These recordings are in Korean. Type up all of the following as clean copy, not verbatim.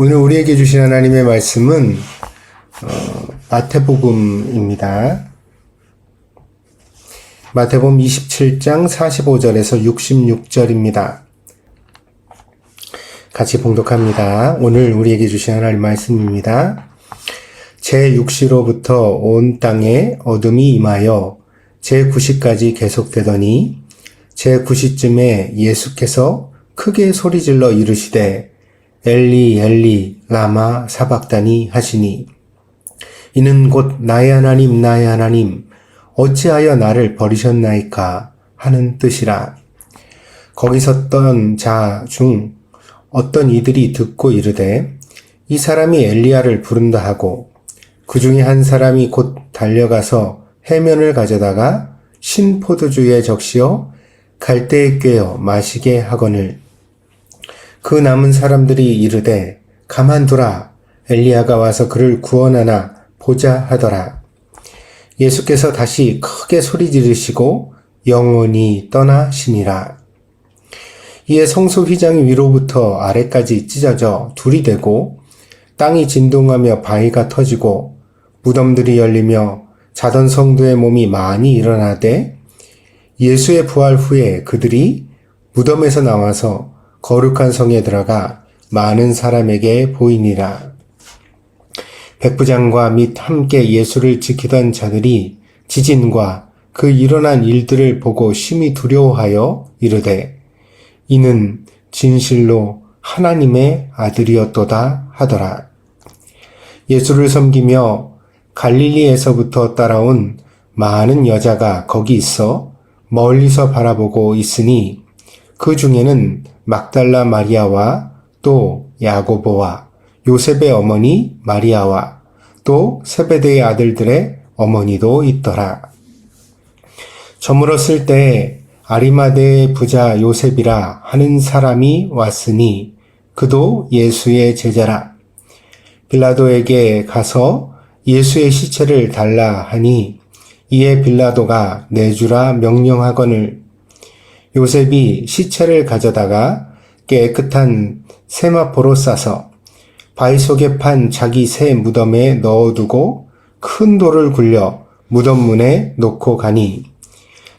오늘 우리에게 주신 하나님의 말씀은 마태복음입니다. 마태복음 27장 45절에서 66절입니다. 같이 봉독합니다. 오늘 우리에게 주신 하나님의 말씀입니다. 제6시로부터 온 땅에 어둠이 임하여 제9시까지 계속되더니 제9시쯤에 예수께서 크게 소리질러 이르시되 엘리 엘리 라마 사박다니 하시니 이는 곧 나의 하나님 어찌하여 나를 버리셨나이까 하는 뜻이라. 거기 섰던 자 중 어떤 이들이 듣고 이르되 이 사람이 엘리야를 부른다 하고 그 중에 한 사람이 곧 달려가서 해면을 가져다가 신포도주에 적시어 갈대에 꿰어 마시게 하거늘 그 남은 사람들이 이르되 가만두라 엘리야가 와서 그를 구원하나 보자 하더라. 예수께서 다시 크게 소리 지르시고 영원히 떠나시니라. 이에 성소 휘장이 위로부터 아래까지 찢어져 둘이 되고 땅이 진동하며 바위가 터지고 무덤들이 열리며 자던 성도의 몸이 많이 일어나되 예수의 부활 후에 그들이 무덤에서 나와서 거룩한 성에 들어가 많은 사람에게 보이니라. 백부장과 및 함께 예수를 지키던 자들이 지진과 그 일어난 일들을 보고 심히 두려워하여 이르되 이는 진실로 하나님의 아들이었도다 하더라. 예수를 섬기며 갈릴리에서부터 따라온 많은 여자가 거기 있어 멀리서 바라보고 있으니 그 중에는 막달라 마리아와 또 야고보와 요셉의 어머니 마리아와 또 세베대의 아들들의 어머니도 있더라. 저물었을 때 아리마대의 부자 요셉이라 하는 사람이 왔으니 그도 예수의 제자라. 빌라도에게 가서 예수의 시체를 달라 하니 이에 빌라도가 내주라 명령하거늘 요셉이 시체를 가져다가 깨끗한 세마포로 싸서 바위 속에 판 자기 새 무덤에 넣어두고 큰 돌을 굴려 무덤 문에 놓고 가니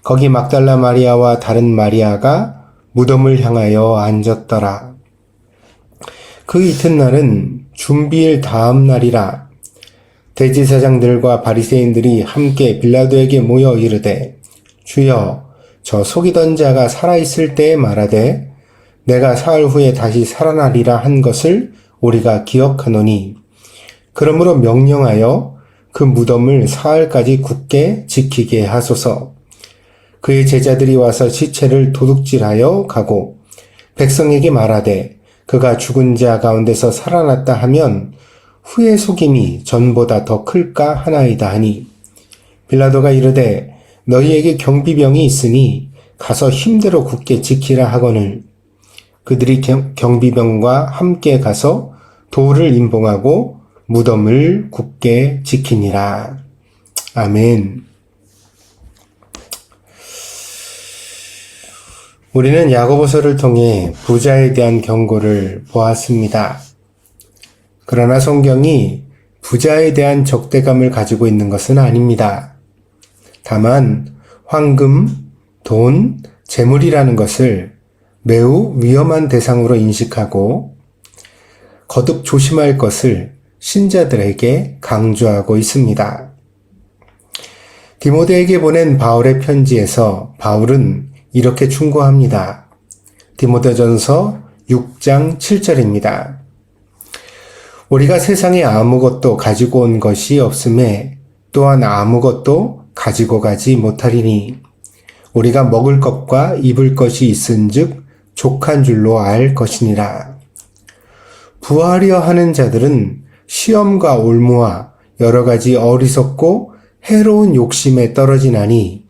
거기 막달라 마리아와 다른 마리아가 무덤을 향하여 앉았더라. 그 이튿날은 준비일 다음 날이라. 대제사장들과 바리새인들이 함께 빌라도에게 모여 이르되 주여 저 속이던 자가 살아있을 때에 말하되 내가 사흘 후에 다시 살아나리라 한 것을 우리가 기억하노니 그러므로 명령하여 그 무덤을 사흘까지 굳게 지키게 하소서. 그의 제자들이 와서 시체를 도둑질하여 가고 백성에게 말하되 그가 죽은 자 가운데서 살아났다 하면 후의 속임이 전보다 더 클까 하나이다 하니 빌라도가 이르되 너희에게 경비병이 있으니 가서 힘대로 굳게 지키라 하거늘 그들이 경비병과 함께 가서 돌을 임봉하고 무덤을 굳게 지키니라. 아멘. 우리는 야고보서를 통해 부자에 대한 경고를 보았습니다. 그러나 성경이 부자에 대한 적대감을 가지고 있는 것은 아닙니다. 다만 황금, 돈, 재물이라는 것을 매우 위험한 대상으로 인식하고 거듭 조심할 것을 신자들에게 강조하고 있습니다. 디모데에게 보낸 바울의 편지에서 바울은 이렇게 충고합니다. 디모데전서 6장 7절입니다. 우리가 세상에 아무것도 가지고 온 것이 없음에 또한 아무것도 가지고 가지 못하리니 우리가 먹을 것과 입을 것이 있은즉 족한 줄로 알 것이니라. 부하려 하는 자들은 시험과 올무와 여러 가지 어리석고 해로운 욕심에 떨어지나니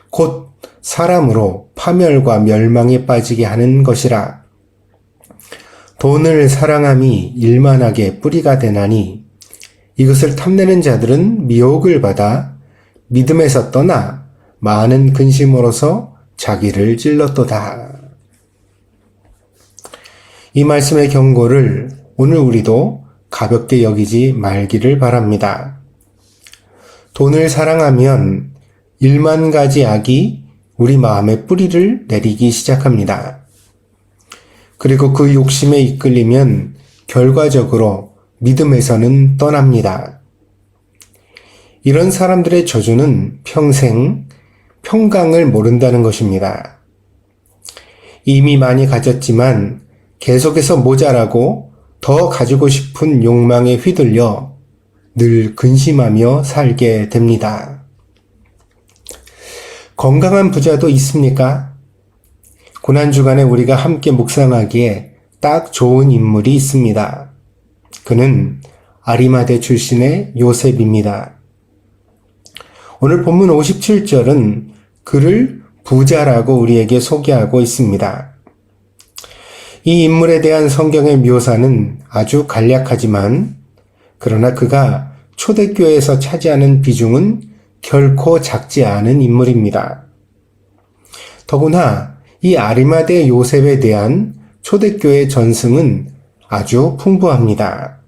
곧 사람으로 파멸과 멸망에 빠지게 하는 것이라. 돈을 사랑함이 일만하게 뿌리가 되나니 이것을 탐내는 자들은 미혹을 받아 믿음에서 떠나 많은 근심으로서 자기를 찔렀도다. 이 말씀의 경고를 오늘 우리도 가볍게 여기지 말기를 바랍니다. 돈을 사랑하면 1만 가지 악이 우리 마음에 뿌리를 내리기 시작합니다. 그리고 그 욕심에 이끌리면 결과적으로 믿음에서는 떠납니다. 이런 사람들의 저주는 평생 평강을 모른다는 것입니다. 이미 많이 가졌지만 계속해서 모자라고 더 가지고 싶은 욕망에 휘둘려 늘 근심하며 살게 됩니다. 건강한 부자도 있습니까? 고난주간에 우리가 함께 묵상하기에 딱 좋은 인물이 있습니다. 그는 아리마대 출신의 요셉입니다. 오늘 본문 57절은 그를 부자라고 우리에게 소개하고 있습니다. 이 인물에 대한 성경의 묘사는 아주 간략하지만 그러나 그가 초대교회에서 차지하는 비중은 결코 작지 않은 인물입니다. 더구나 이 아리마대 요셉에 대한 초대교회 전승은 아주 풍부합니다.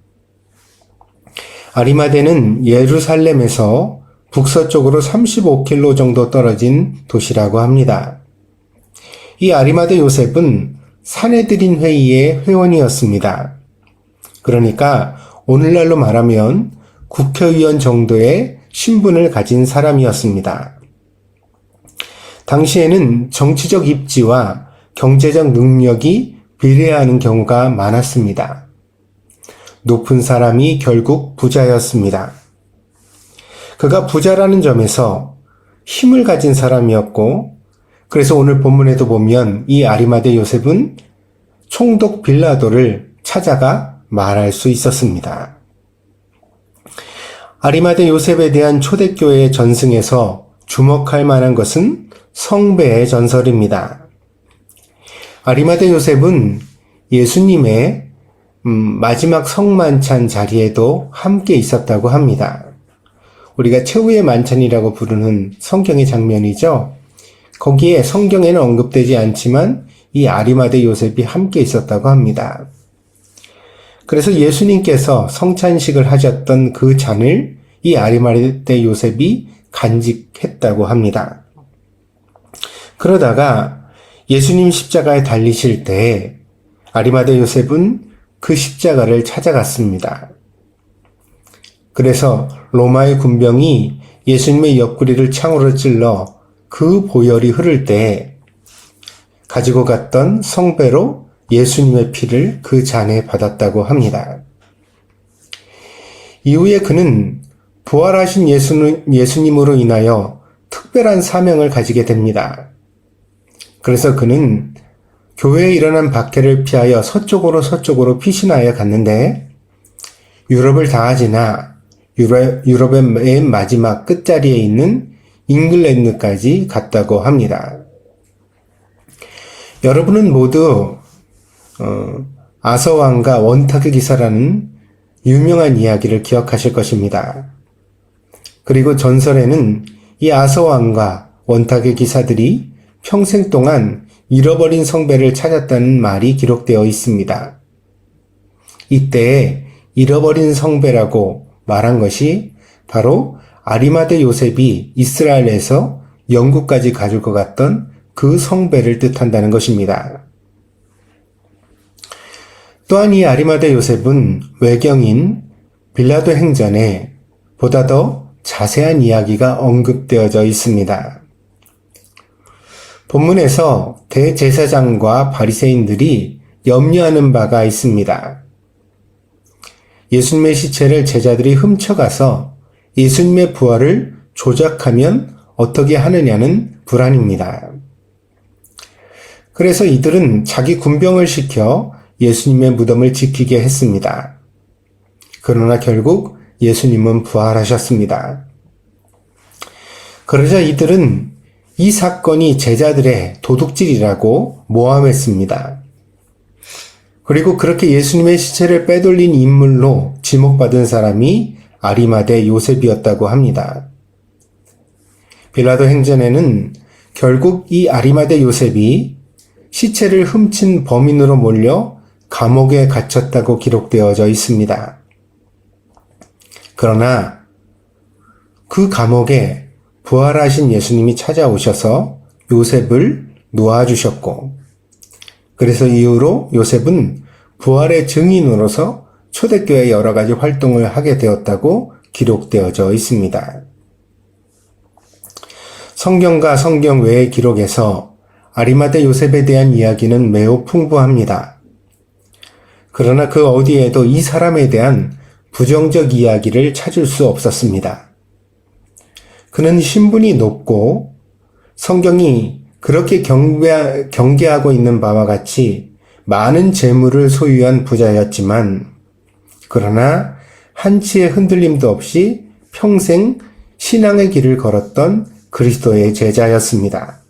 아리마대는 예루살렘에서 북서쪽으로 35km 정도 떨어진 도시라고 합니다. 이 아리마대 요셉은 산헤드린 회의의 회원이었습니다. 그러니까 오늘날로 말하면 국회의원 정도의 신분을 가진 사람이었습니다. 당시에는 정치적 입지와 경제적 능력이 비례하는 경우가 많았습니다. 높은 사람이 결국 부자였습니다. 그가 부자라는 점에서 힘을 가진 사람이었고, 그래서 오늘 본문에도 보면 이 아리마대 요셉은 총독 빌라도를 찾아가 말할 수 있었습니다. 아리마대 요셉에 대한 초대교회의 전승에서 주목할 만한 것은 성배의 전설입니다. 아리마대 요셉은 예수님의 마지막 성만찬 자리에도 함께 있었다고 합니다. 우리가 최후의 만찬이라고 부르는 성경의 장면이죠. 거기에 성경에는 언급되지 않지만 이 아리마대 요셉이 함께 있었다고 합니다. 그래서 예수님께서 성찬식을 하셨던 그 잔을 이 아리마대 요셉이 간직했다고 합니다. 그러다가 예수님 십자가에 달리실 때 아리마대 요셉은 그 십자가를 찾아갔습니다. 그래서 로마의 군병이 예수님의 옆구리를 창으로 찔러 그 보혈이 흐를 때 가지고 갔던 성배로 예수님의 피를 그 잔에 받았다고 합니다. 이후에 그는 부활하신 예수님으로 인하여 특별한 사명을 가지게 됩니다. 그래서 그는 교회에 일어난 박해를 피하여 서쪽으로 피신하여 갔는데 유럽을 다 지나 유럽의 맨 마지막 끝자리에 있는 잉글랜드까지 갔다고 합니다. 여러분은 모두 아서왕과 원탁의 기사라는 유명한 이야기를 기억하실 것입니다. 그리고 전설에는 이 아서왕과 원탁의 기사들이 평생 동안 잃어버린 성배를 찾았다는 말이 기록되어 있습니다. 이때 잃어버린 성배라고 말한 것이 바로 아리마대 요셉이 이스라엘에서 영국까지 가지고 갔던 그 성배를 뜻한다는 것입니다. 또한 이 아리마대 요셉은 외경인 빌라도 행전에 보다 더 자세한 이야기가 언급되어져 있습니다. 본문에서 대제사장과 바리새인들이 염려하는 바가 있습니다. 예수님의 시체를 제자들이 훔쳐가서 예수님의 부활을 조작하면 어떻게 하느냐는 불안입니다. 그래서 이들은 자기 군병을 시켜 예수님의 무덤을 지키게 했습니다. 그러나 결국 예수님은 부활하셨습니다. 그러자 이들은 이 사건이 제자들의 도둑질이라고 모함했습니다. 그리고 그렇게 예수님의 시체를 빼돌린 인물로 지목받은 사람이 아리마대 요셉이었다고 합니다. 빌라도 행전에는 결국 이 아리마대 요셉이 시체를 훔친 범인으로 몰려 감옥에 갇혔다고 기록되어져 있습니다. 그러나 그 감옥에 부활하신 예수님이 찾아오셔서 요셉을 놓아주셨고, 그래서 이후로 요셉은 부활의 증인으로서 초대교회 여러 가지 활동을 하게 되었다고 기록되어져 있습니다. 성경과 성경 외의 기록에서 아리마대 요셉에 대한 이야기는 매우 풍부합니다. 그러나 그 어디에도 이 사람에 대한 부정적 이야기를 찾을 수 없었습니다. 그는 신분이 높고 성경이 그렇게 경계하고 있는 바와 같이 많은 재물을 소유한 부자였지만, 그러나 한치의 흔들림도 없이 평생 신앙의 길을 걸었던 그리스도의 제자였습니다.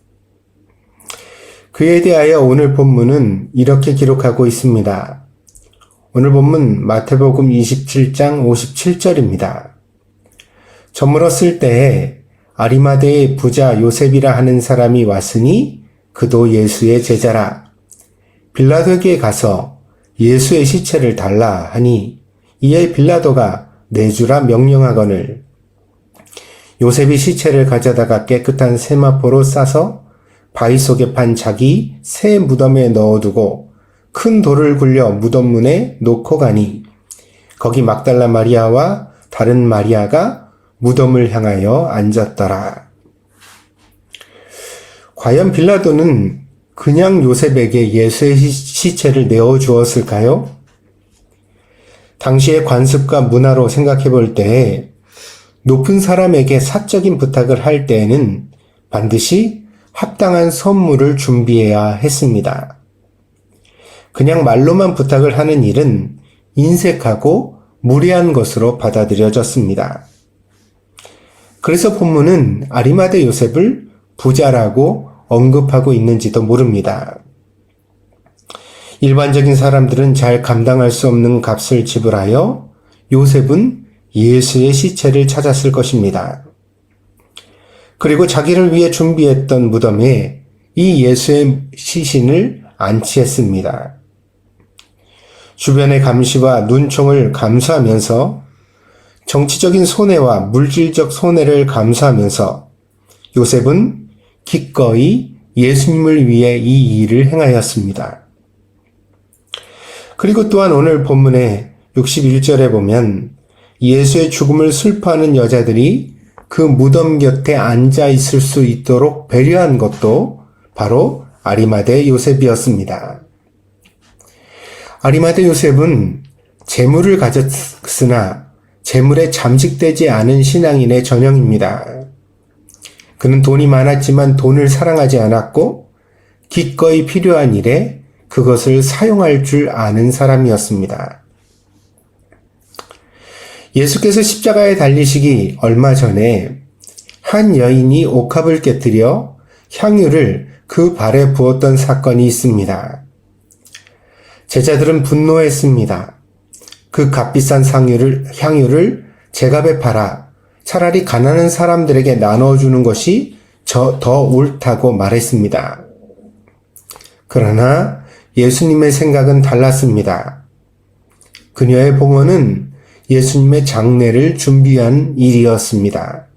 그에 대하여 오늘 본문은 이렇게 기록하고 있습니다. 오늘 본문 마태복음 27장 57절입니다. 저물었을 때에 아리마대의 부자 요셉이라 하는 사람이 왔으니 그도 예수의 제자라. 빌라도에게 가서 예수의 시체를 달라 하니 이에 빌라도가 내주라 명령하거늘 요셉이 시체를 가져다가 깨끗한 세마포로 싸서 바위 속에 판 자기 새 무덤에 넣어두고 큰 돌을 굴려 무덤 문에 놓고 가니 거기 막달라 마리아와 다른 마리아가 무덤을 향하여 앉았더라. 과연 빌라도는 그냥 요셉에게 예수의 시체를 내어주었을까요? 당시의 관습과 문화로 생각해 볼 때 높은 사람에게 사적인 부탁을 할 때에는 반드시 합당한 선물을 준비해야 했습니다. 그냥 말로만 부탁을 하는 일은 인색하고 무례한 것으로 받아들여졌습니다. 그래서 본문은 아리마대 요셉을 부자라고 언급하고 있는지도 모릅니다. 일반적인 사람들은 잘 감당할 수 없는 값을 지불하여 요셉은 예수의 시체를 찾았을 것입니다. 그리고 자기를 위해 준비했던 무덤에 이 예수의 시신을 안치했습니다. 주변의 감시와 눈총을 감수하면서 정치적인 손해와 물질적 손해를 감수하면서 요셉은 기꺼이 예수님을 위해 이 일을 행하였습니다. 그리고 또한 오늘 본문의 61절에 보면 예수의 죽음을 슬퍼하는 여자들이 그 무덤 곁에 앉아 있을 수 있도록 배려한 것도 바로 아리마대 요셉이었습니다. 아리마대 요셉은 재물을 가졌으나 재물에 잠식되지 않은 신앙인의 전형입니다. 그는 돈이 많았지만 돈을 사랑하지 않았고 기꺼이 필요한 일에 그것을 사용할 줄 아는 사람이었습니다. 예수께서 십자가에 달리시기 얼마 전에 한 여인이 옥합을 깨뜨려 향유를 그 발에 부었던 사건이 있습니다. 제자들은 분노했습니다. 그 값비싼 향유를 제값에 팔아 차라리 가난한 사람들에게 나눠주는 것이 더 옳다고 말했습니다. 그러나 예수님의 생각은 달랐습니다. 그녀의 봉헌은 예수님의 장례를 준비한 일이었습니다.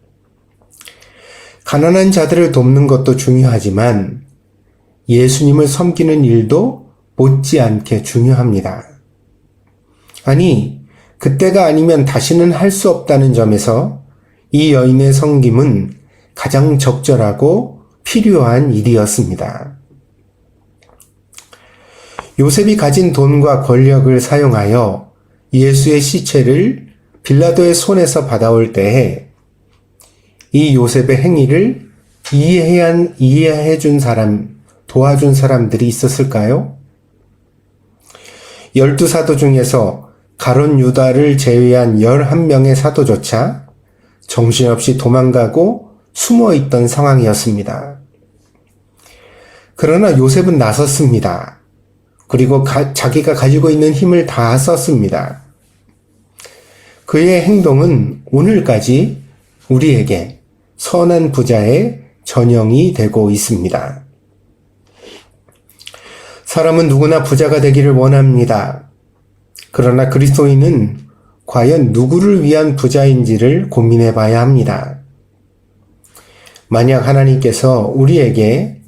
가난한 자들을 돕는 것도 중요하지만 예수님을 섬기는 일도 못지않게 중요합니다. 아니, 그때가 아니면 다시는 할 수 없다는 점에서 이 여인의 섬김은 가장 적절하고 필요한 일이었습니다. 요셉이 가진 돈과 권력을 사용하여 예수의 시체를 빌라도의 손에서 받아올 때에 이 요셉의 행위를 이해해준 사람, 도와준 사람들이 있었을까요? 12사도 중에서 가룟 유다를 제외한 11명의 사도조차 정신없이 도망가고 숨어있던 상황이었습니다. 그러나 요셉은 나섰습니다. 그리고 자기가 가지고 있는 힘을 다 썼습니다. 그의 행동은 오늘까지 우리에게 선한 부자의 전형이 되고 있습니다. 사람은 누구나 부자가 되기를 원합니다. 그러나 그리스도인은 과연 누구를 위한 부자인지를 고민해 봐야 합니다. 만약 하나님께서 우리에게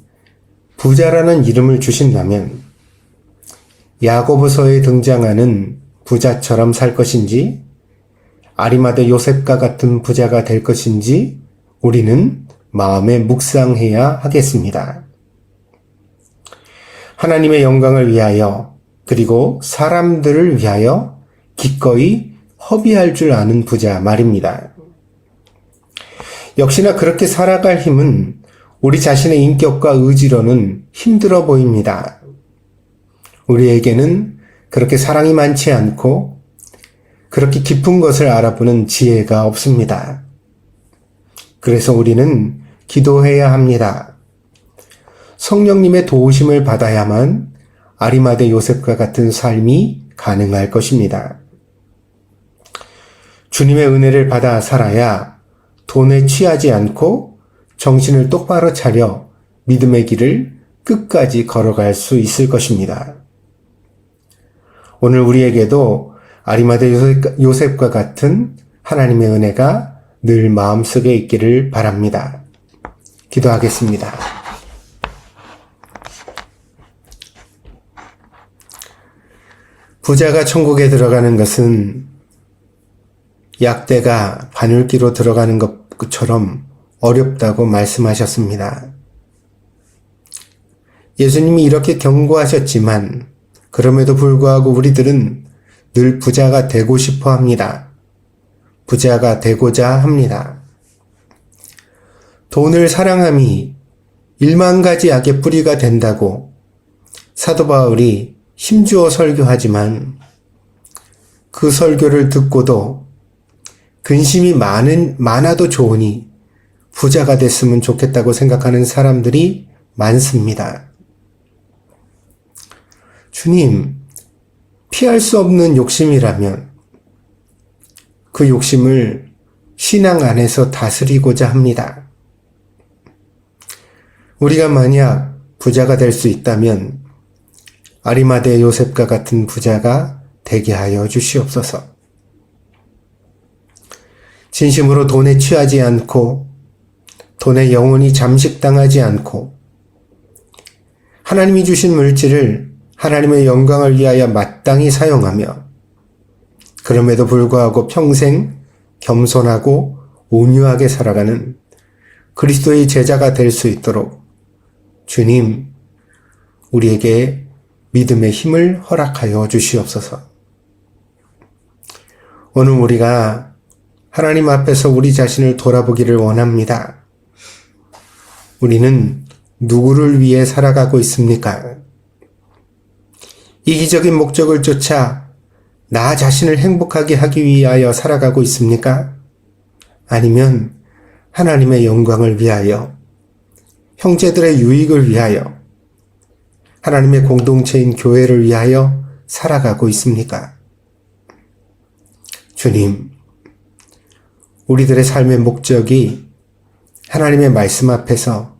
부자라는 이름을 주신다면 야고보서에 등장하는 부자처럼 살 것인지 아리마대 요셉과 같은 부자가 될 것인지 우리는 마음에 묵상해야 하겠습니다. 하나님의 영광을 위하여 그리고 사람들을 위하여 기꺼이 허비할 줄 아는 부자 말입니다. 역시나 그렇게 살아갈 힘은 우리 자신의 인격과 의지로는 힘들어 보입니다. 우리에게는 그렇게 사랑이 많지 않고 그렇게 깊은 것을 알아보는 지혜가 없습니다. 그래서 우리는 기도해야 합니다. 성령님의 도우심을 받아야만 아리마대 요셉과 같은 삶이 가능할 것입니다. 주님의 은혜를 받아 살아야 돈에 취하지 않고 정신을 똑바로 차려 믿음의 길을 끝까지 걸어갈 수 있을 것입니다. 오늘 우리에게도 아리마대 요셉과 같은 하나님의 은혜가 늘 마음속에 있기를 바랍니다. 기도하겠습니다. 부자가 천국에 들어가는 것은 약대가 바늘기로 들어가는 것처럼 어렵다고 말씀하셨습니다. 예수님이 이렇게 경고하셨지만 그럼에도 불구하고 우리들은 늘 부자가 되고 싶어 합니다. 부자가 되고자 합니다. 돈을 사랑함이 1만 가지 악의 뿌리가 된다고 사도 바울이 힘주어 설교하지만 그 설교를 듣고도 근심이 많아도 좋으니 부자가 됐으면 좋겠다고 생각하는 사람들이 많습니다. 주님, 피할 수 없는 욕심이라면 그 욕심을 신앙 안에서 다스리고자 합니다. 우리가 만약 부자가 될 수 있다면 아리마대 요셉과 같은 부자가 되게 하여 주시옵소서. 진심으로 돈에 취하지 않고 돈에 영원히 잠식당하지 않고 하나님이 주신 물질을 하나님의 영광을 위하여 마땅히 사용하며 그럼에도 불구하고 평생 겸손하고 온유하게 살아가는 그리스도의 제자가 될 수 있도록 주님, 우리에게 믿음의 힘을 허락하여 주시옵소서. 오늘 우리가 하나님 앞에서 우리 자신을 돌아보기를 원합니다. 우리는 누구를 위해 살아가고 있습니까? 이기적인 목적을 쫓아 나 자신을 행복하게 하기 위하여 살아가고 있습니까? 아니면 하나님의 영광을 위하여, 형제들의 유익을 위하여, 하나님의 공동체인 교회를 위하여 살아가고 있습니까? 주님, 우리들의 삶의 목적이 하나님의 말씀 앞에서,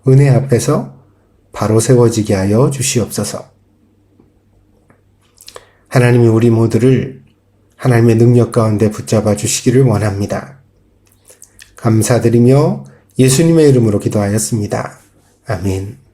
은혜 앞에서 바로 세워지게 하여 주시옵소서. 하나님이 우리 모두를 하나님의 능력 가운데 붙잡아 주시기를 원합니다. 감사드리며 예수님의 이름으로 기도하였습니다. 아멘.